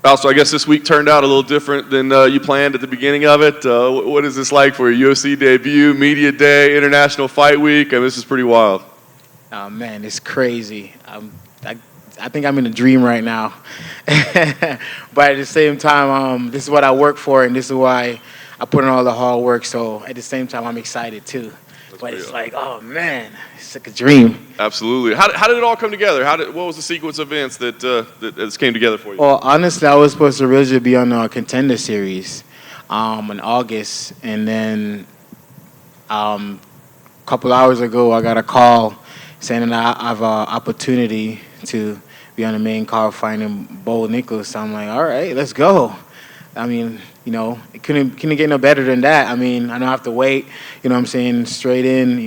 Also, I guess this week turned out a little different than you planned at the beginning of it. What is this like for your UFC debut, media day, International Fight Week? I mean, this is pretty wild. Oh, man, it's crazy. I think I'm in a dream right now. But at the same time, this is what I work for, and this is why I put in all the hard work. So at the same time, I'm excited, too. But it's like, oh, man, it's like a dream. Absolutely. How did it all come together? What was the sequence of events that came together for you? Well, honestly, I was supposed to originally be on a Contender Series in August. And then a couple hours ago, I got a call saying that I have an opportunity to be on the main card fighting Bo Nickal. So I'm like, all right, let's go. I mean, it couldn't get no better than that. I mean, I don't have to wait, what I'm saying, straight in,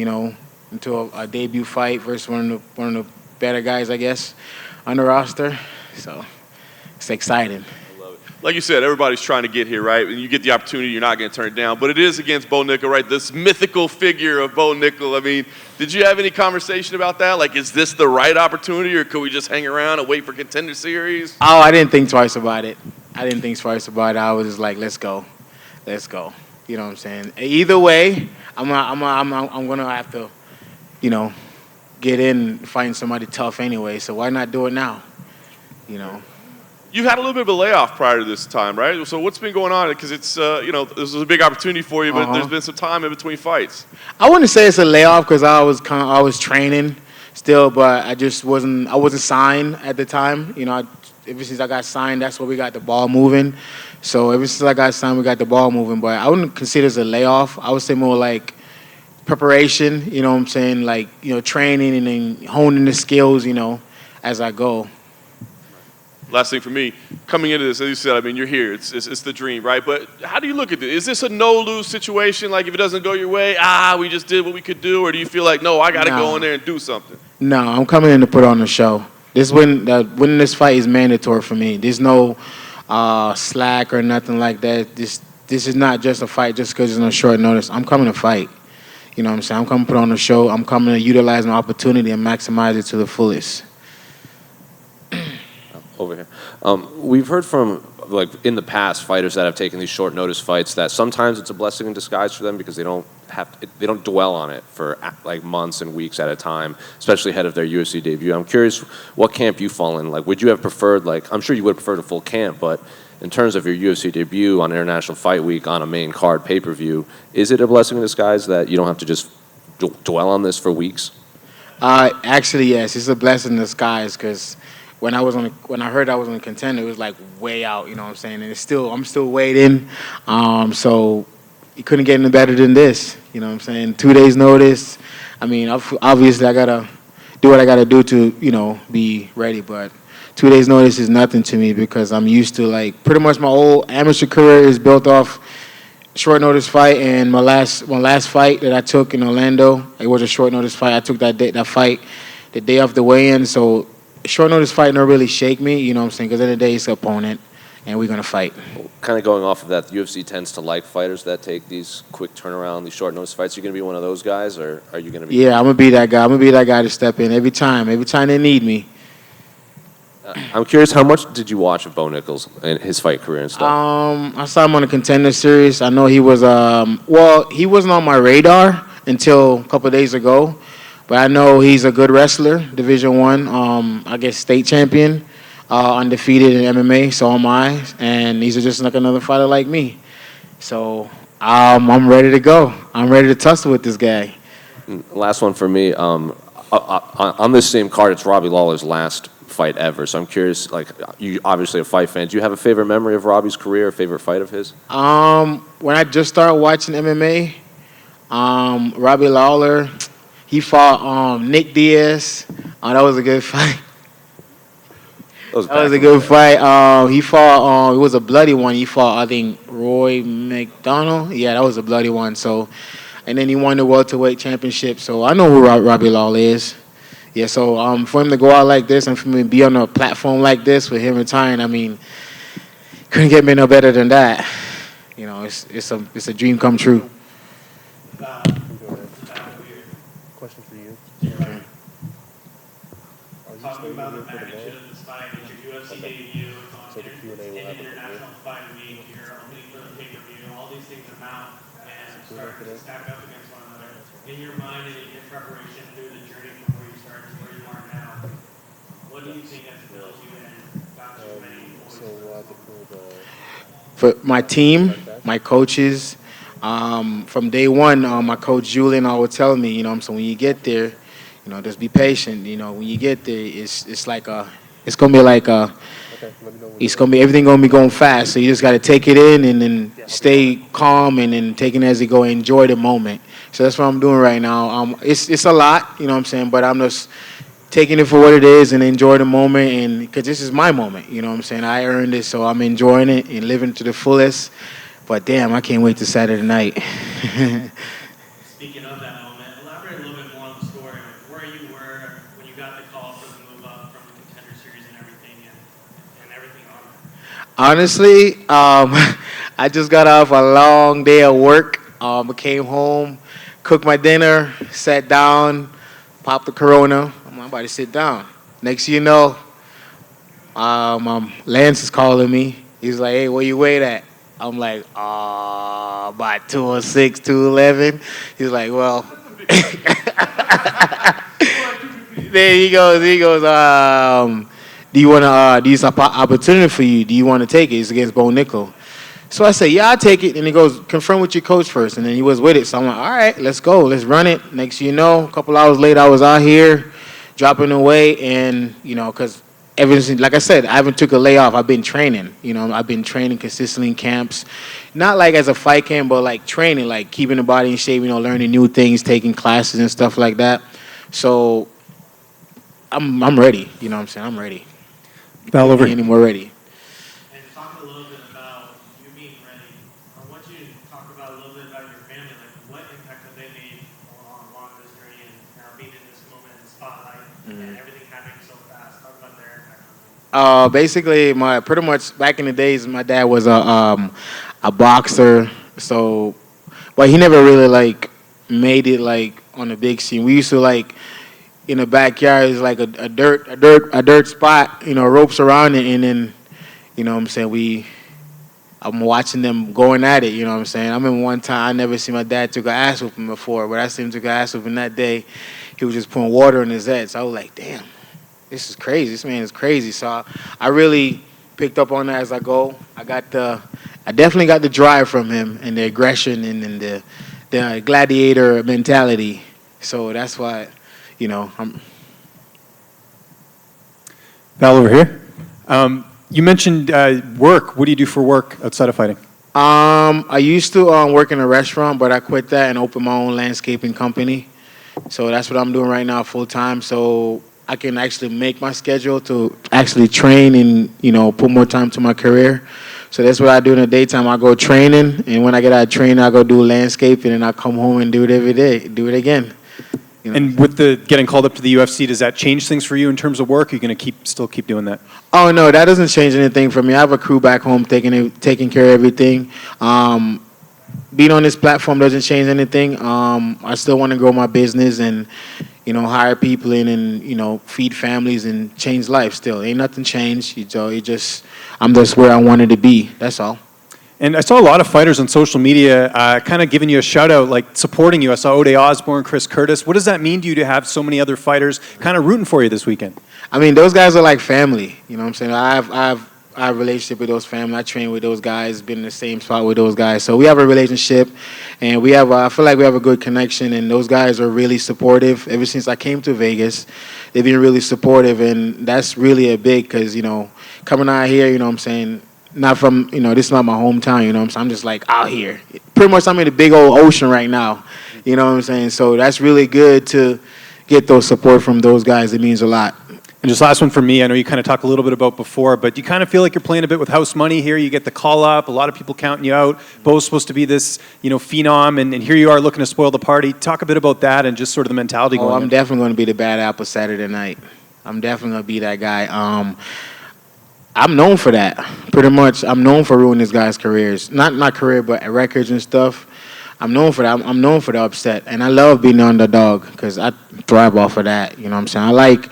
into a debut fight versus one of the better guys, I guess, on the roster. So it's exciting. I love it. Like you said, everybody's trying to get here, right? And you get the opportunity, you're not going to turn it down. But it is against Bo Nickal, right? This mythical figure of Bo Nickal. I mean, did you have any conversation about that? Like, is this the right opportunity, or could we just hang around and wait for Contender Series? Oh, I didn't think twice about it. I was just like, let's go. You know what I'm saying? Either way, I'm gonna have to, get in and find somebody tough anyway. So why not do it now? You've had a little bit of a layoff prior to this time, right? So what's been going on? Because it's, this was a big opportunity for you, but there's been some time in between fights. I wouldn't say it's a layoff because I was training still, but I wasn't signed at the time. Ever since I got signed, that's where we got the ball moving. So ever since I got signed, we got the ball moving. But I wouldn't consider it as a layoff. I would say more like preparation, you know what I'm saying? Like, training and then honing the skills, as I go. Last thing for me, coming into this, as you said, I mean, you're here. It's the dream, right? But how do you look at this? Is this a no-lose situation? Like, if it doesn't go your way, we just did what we could do? Or do you feel like, no, I got to go in there and do something? No, I'm coming in to put on a show. Winning this fight is mandatory for me. There's no slack or nothing like that. This is not just a fight just because it's on short notice. I'm coming to fight. You know what I'm saying? I'm coming to put on a show. I'm coming to utilize my opportunity and maximize it to the fullest. Over here. We've heard from, like, in the past, fighters that have taken these short notice fights that sometimes it's a blessing in disguise for them because they don't dwell on it for like months and weeks at a time, especially ahead of their UFC debut. I'm curious what camp you fall in. Like, would you have preferred, like, I'm sure you would have preferred a full camp, but in terms of your UFC debut on International Fight Week on a main card pay-per-view, is it a blessing in disguise that you don't have to just dwell on this for weeks? Actually, yes, it's a blessing in disguise because when I heard I was on a Contender, it was like way out, you know what I'm saying? And I'm still waiting. So you couldn't get any better than this, you know what I'm saying? 2 days notice. I mean, obviously I gotta do what I gotta do to, be ready. But 2 days notice is nothing to me because I'm used to, like, pretty much my whole amateur career is built off short notice fight. And my last fight that I took in Orlando, it was a short notice fight. I took that fight the day of the weigh-in. So short notice fight don't really shake me, you know what I'm saying? Because at the end of the day, it's the opponent, and we're going to fight. Well, kind of going off of that, the UFC tends to like fighters that take these quick turnaround, these short notice fights. Are you going to be one of those guys, or are you going to be? Yeah, I'm going to be that guy. I'm going to be that guy to step in every time they need me. I'm curious, how much did you watch of Bo Nickal and his fight career and stuff? I saw him on a Contender Series. I know he was, he wasn't on my radar until a couple of days ago. But I know he's a good wrestler, Division I, I guess state champion, undefeated in MMA, so am I. And he's just like another fighter like me. So I'm ready to go. I'm ready to tussle with this guy. Last one for me. On this same card, it's Robbie Lawler's last fight ever. So I'm curious, like, you obviously a fight fan. Do you have a favorite memory of Robbie's career, a favorite fight of his? When I just started watching MMA, Robbie Lawler, he fought Nick Diaz. That was a good fight. That was a good fight. He fought, it was a bloody one. He fought, I think, Roy McDonald. Yeah, that was a bloody one. So, and then he won the welterweight championship. So I know who Robbie Lawler is. Yeah, so for him to go out like this and for me to be on a platform like this with him retiring, I mean, couldn't get me no better than that. It's a dream come true. Question for you. Okay. talking about the magnitude of this fight. It's your UFC debut. It's an international fight week. You're opening for the pay-per-view. All these things amount and start to stack up against one another. In your mind and in your preparation through the journey from where you started to where you are now, what do you think has built you and got you many points? For my team, my coaches, from day one, my coach Julian always tell me, so when you get there, just be patient. When you get there, it's like it's gonna be like everything gonna be going fast. So you just gotta take it in and then stay calm and then take it as you go and enjoy the moment. So that's what I'm doing right now. It's a lot, but I'm just taking it for what it is and enjoy the moment, and because this is my moment, I earned it, so I'm enjoying it and living to the fullest. But damn, I can't wait to Saturday night. Speaking of that moment, elaborate a little bit more on the story, like where you were when you got the call for the move up from the Contender Series and everything on it. Honestly, I just got off a long day of work. I came home, cooked my dinner, sat down, popped the Corona. I'm about to sit down. Next thing you know, Lance is calling me. He's like, "Hey, where you weight at?" I'm like, about 206, 211. He's like, well, there he goes. Do you want to, do you have an opportunity for you? Do you want to take it? It's against Bo Nickal. So I said, yeah, I'll take it. And he goes, confirm with your coach first. And then he was with it. So I'm like, all right, let's go. Let's run it. Next thing you know, a couple hours later, I was out here dropping away. And, because ever since, like I said, I haven't took a layoff. I've been training. I've been training consistently in camps. Not like as a fight camp, but like training, like keeping the body in shape, learning new things, taking classes and stuff like that. So I'm ready. I'm ready. Val, over any more ready. And talk a little bit about you being ready. I want you to talk about a little bit about your family, like what impact have they made along this journey and now being in this moment in the spotlight and everything happening so fast. Talk about their impact on you. Basically, pretty much back in the days, my dad was a boxer. So, but he never really like made it like on the big scene. We used to like in the backyard is like a dirt spot, ropes around it, and then, I'm watching them going at it, I remember one time I never seen my dad took an ass whooping before, but I seen him took an ass whooping that day. He was just pouring water on his head, so I was like, damn, this is crazy. This man is crazy. So I really picked up on that as I go. I definitely got the drive from him and the aggression and the gladiator mentality. So that's why. I'm Val, over here. You mentioned work. What do you do for work outside of fighting? I used to work in a restaurant, but I quit that and opened my own landscaping company. So that's what I'm doing right now full time. So I can actually make my schedule to actually train and, put more time to my career. So that's what I do in the daytime. I go training, and when I get out of training, I go do landscaping, and I come home and do it every day, do it again. And with the getting called up to the UFC, does that change things for you in terms of work? Are you going to still keep doing that? Oh, no, that doesn't change anything for me. I have a crew back home taking care of everything. Being on this platform doesn't change anything. I still want to grow my business and, hire people in and, feed families and change life still. Ain't nothing changed. I'm just where I wanted to be. That's all. And I saw a lot of fighters on social media kind of giving you a shout-out, like supporting you. I saw Ode Osborne, Chris Curtis. What does that mean to you to have so many other fighters kind of rooting for you this weekend? I mean, those guys are like family. You know what I'm saying? I have a relationship with those family. I train with those guys, been in the same spot with those guys. So we have a relationship, and I feel like we have a good connection, and those guys are really supportive. Ever since I came to Vegas, they've been really supportive, and that's really a big because, coming out here, you know what I'm saying, not from, this is not my hometown, what I'm saying? I'm just like out here. Pretty much I'm in the big old ocean right now, you know what I'm saying? So that's really good to get those support from those guys. It means a lot. And just last one for me, I know you kind of talked a little bit about before, but you kind of feel like you're playing a bit with house money here. You get the call up, a lot of people counting you out. Bo's supposed to be this, phenom, and here you are looking to spoil the party. Talk a bit about that and just sort of the mentality going on. I'm definitely going to be the bad apple Saturday night. I'm definitely going to be that guy. I'm known for that. Pretty much, I'm known for ruining this guy's careers. Not career, but records and stuff. I'm known for that. I'm known for the upset, and I love being the underdog because I thrive off of that. You know what I'm saying?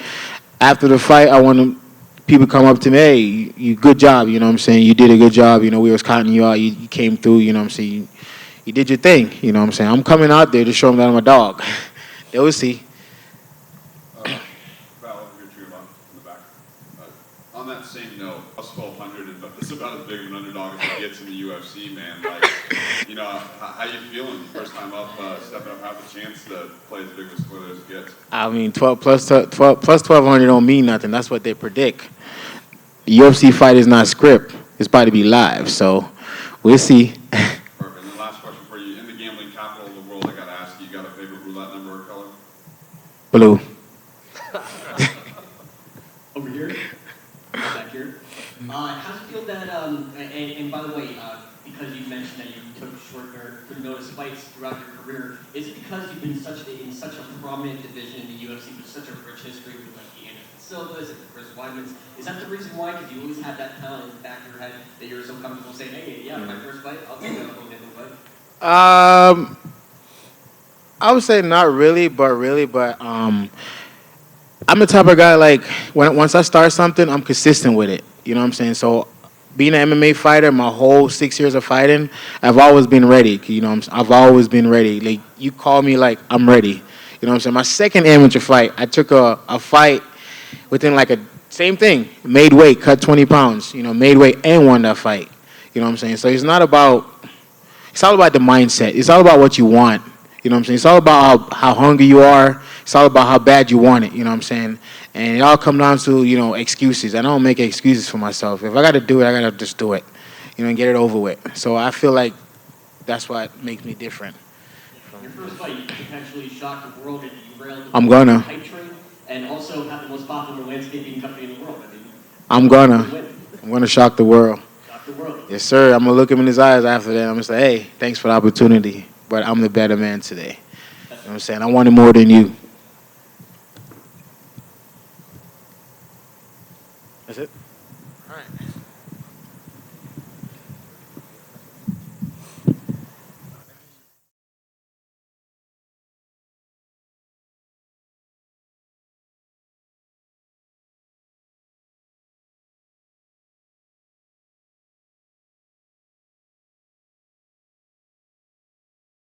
after the fight, I want people come up to me, hey, you good job, you know what I'm saying? You did a good job, you know, we was counting you out, you came through, you know what I'm saying? You did your thing, you know what I'm saying? I'm coming out there to show them that I'm a dog. They will see. Val, over here to your left in the back. On that same note, plus 1,200 is about as big of an underdog as it gets in the UFC, man. Like, you know, how you feeling? First time up, stepping up, have a chance to play as big of a spoiler as it gets. I mean, 12 plus 1,200 don't mean nothing. That's what they predict. The UFC fight is not script. It's about to be live, so we'll see. Perfect. And then last question for you. In the gambling capital of the world, I got to ask you, got a favorite roulette number or color? Blue. Over here, back here. How does it feel that, and by the way, because you mentioned that you took short notice fights throughout your career, is it because you've been in such a prominent division in the UFC with such a rich history with like the Anderson Silvas and the Chris Weidmans? Is that the reason why? Because you always had that talent in the back of your head that you're so comfortable saying, hey, yeah, my first fight, I'll take that Bo Nickal fight? I would say not really, but I'm the type of guy like once I start something, I'm consistent with it. You know what I'm saying? So being an MMA fighter, my whole 6 years of fighting, I've always been ready. You know, I've always been ready. Like you call me, like I'm ready. You know what I'm saying? My second amateur fight, I took a fight within like a same thing, made weight, cut 20 pounds. You know, made weight and won that fight. You know what I'm saying? So it's all about the mindset. It's all about what you want. You know what I'm saying? It's all about how hungry you are. It's all about how bad you want it. You know what I'm saying? And it all comes down to, you know, excuses. I don't make excuses for myself. If I got to do it, I got to just do it. You know, and get it over with. So I feel like that's what makes me different. Your first fight, you potentially shocked the world and you railed I'm gonna. hype train, and also have the most popular landscaping company in the world. I mean, I'm gonna shock the world. shock the world. Yes, sir. I'm gonna look him in his eyes after that. I'm gonna say, hey, thanks for the opportunity, but I'm the better man today. You know what I'm saying? I wanted more than you.